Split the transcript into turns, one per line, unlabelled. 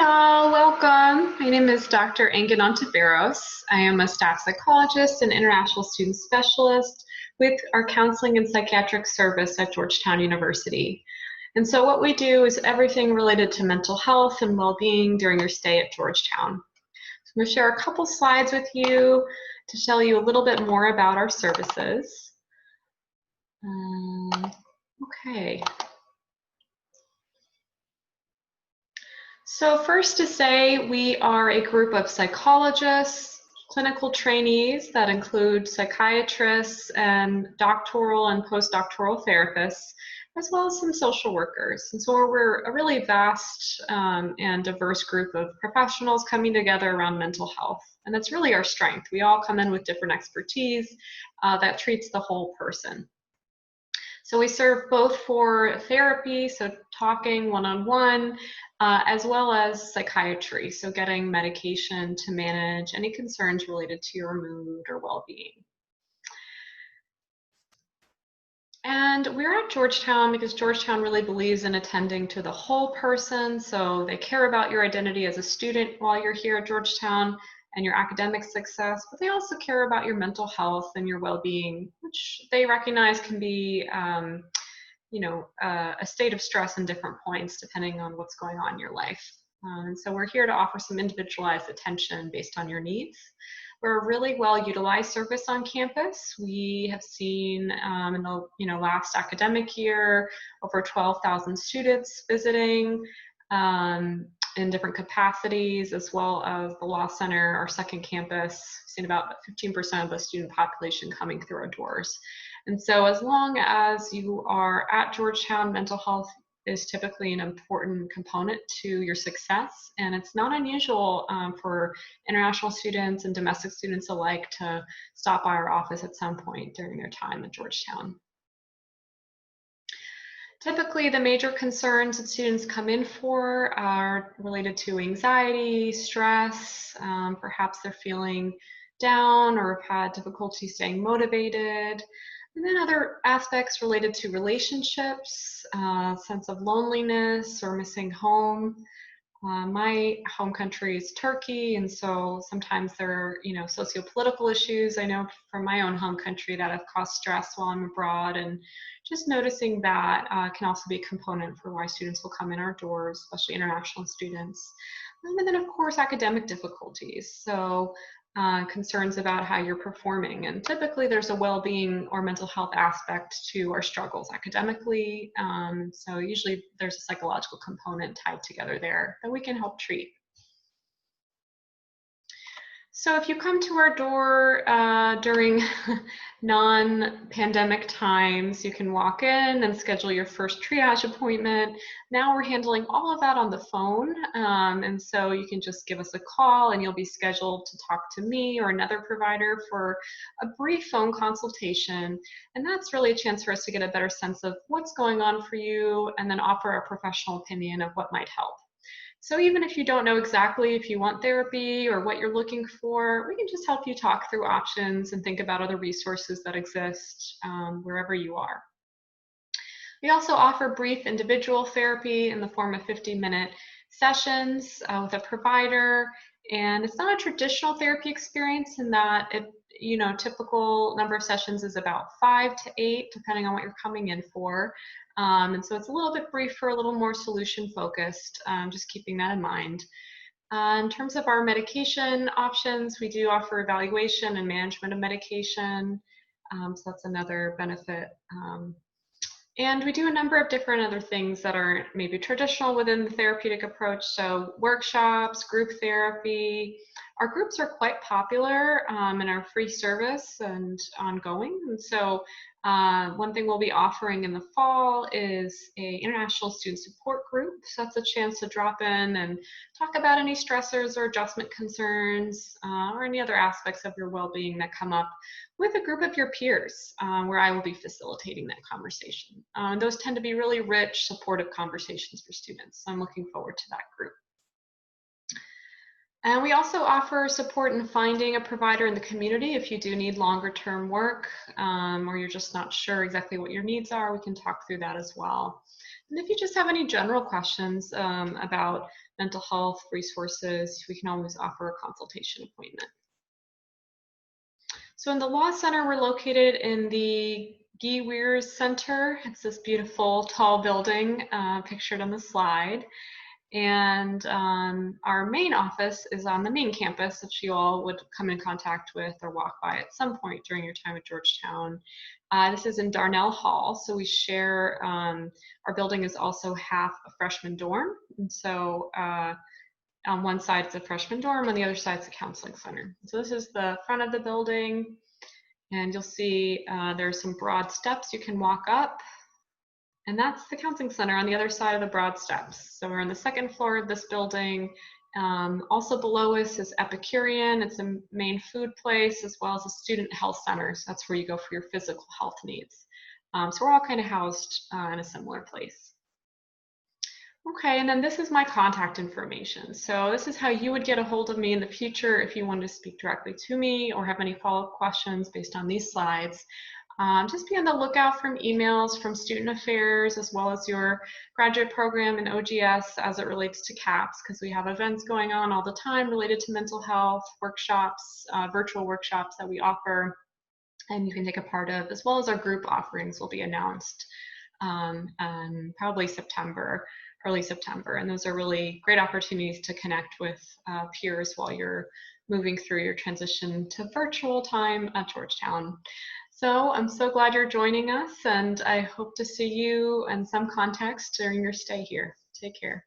y'all, welcome. My name is Dr. Engin Ontiveros. I am a staff psychologist and international student specialist with our counseling and psychiatric service at Georgetown University. And so what we do is everything related to mental health and well-being during your stay at Georgetown. So I'm going to share a couple slides with you to tell you a little bit more about our services. Okay. So first to say, we are a group of psychologists, clinical trainees that include psychiatrists and doctoral and postdoctoral therapists, as well as some social workers. And so we're a really vast and diverse group of professionals coming together around mental health. And that's really our strength. We all come in with different expertise that treats the whole person. So we serve both for therapy, so talking one-on-one, as well as psychiatry, so getting medication to manage any concerns related to your mood or well-being. And we're at Georgetown because Georgetown really believes in attending to the whole person, so they care about your identity as a student while you're here at Georgetown and your academic success, but they also care about your mental health and your well-being, which they recognize can be a state of stress in different points depending on what's going on in your life. And so we're here to offer some individualized attention based on your needs. We're a really well-utilized service on campus. We have seen in the last academic year over 12,000 students visiting in different capacities, as well as the Law Center, our second campus. We've seen about 15% of the student population coming through our doors. And so as long as you are at Georgetown, mental health is typically an important component to your success. And it's not unusual for international students and domestic students alike to stop by our office at some point during their time at Georgetown. Typically, the major concerns that students come in for are related to anxiety, stress, perhaps they're feeling down or have had difficulty staying motivated. And then other aspects related to relationships, sense of loneliness or missing home. My home country is Turkey, and so sometimes there are, socio-political issues I know from my own home country that have caused stress while I'm abroad, and just noticing that can also be a component for why students will come in our doors, especially international students. And then, of course, academic difficulties. So concerns about how you're performing. And typically there's a well-being or mental health aspect to our struggles academically. So usually there's a psychological component tied together there that we can help treat. So if you come to our door during non-pandemic times, you can walk in and schedule your first triage appointment. Now we're handling all of that on the phone. And so you can just give us a call and you'll be scheduled to talk to me or another provider for a brief phone consultation. And that's really a chance for us to get a better sense of what's going on for you and then offer a professional opinion of what might help. So even if you don't know exactly if you want therapy or what you're looking for, we can just help you talk through options and think about other resources that exist wherever you are. We also offer brief individual therapy in the form of 50-minute sessions with a provider. And it's not a traditional therapy experience in that typical number of sessions is about 5 to 8, depending on what you're coming in for. And so it's a little bit briefer, a little more solution focused, just keeping that in mind. In terms of our medication options, we do offer evaluation and management of medication. So that's another benefit. And we do a number of different other things that are maybe traditional within the therapeutic approach. So workshops, group therapy. Our groups are quite popular in our free service and ongoing. And so one thing we'll be offering in the fall is an international student support group. So that's a chance to drop in and talk about any stressors or adjustment concerns or any other aspects of your well-being that come up with a group of your peers where I will be facilitating that conversation. Those tend to be really rich, supportive conversations for students. So I'm looking forward to that group. And we also offer support in finding a provider in the community if you do need longer term work, or you're just not sure exactly what your needs are. We can talk through that as well. And if you just have any general questions about mental health resources, we can always offer a consultation appointment. So in the Law Center, we're located in the Guy Weirs Center. It's this beautiful tall building pictured on the slide. And our main office is on the main campus, which you all would come in contact with or walk by at some point during your time at Georgetown. This is in Darnell Hall, so we share, our building is also half a freshman dorm. And so on one side it's a freshman dorm, on the other side it's a counseling center. So this is the front of the building, and you'll see there's some broad steps you can walk up. And that's the counseling center on the other side of the broad steps. So we're on the second floor of this building. Also below us is Epicurean. It's a main food place, as well as a student health center. So that's where you go for your physical health needs. So we're all kind of housed in a similar place. Okay, and then this is my contact information. So this is how you would get a hold of me in the future if you wanted to speak directly to me or have any follow-up questions based on these slides. Just be on the lookout from emails from Student Affairs, as well as your graduate program and OGS as it relates to CAPS, because we have events going on all the time related to mental health, workshops, virtual workshops that we offer, and you can take a part of, as well as our group offerings will be announced probably September, early September. And those are really great opportunities to connect with peers while you're moving through your transition to virtual time at Georgetown. So I'm so glad you're joining us, and I hope to see you in some context during your stay here. Take care.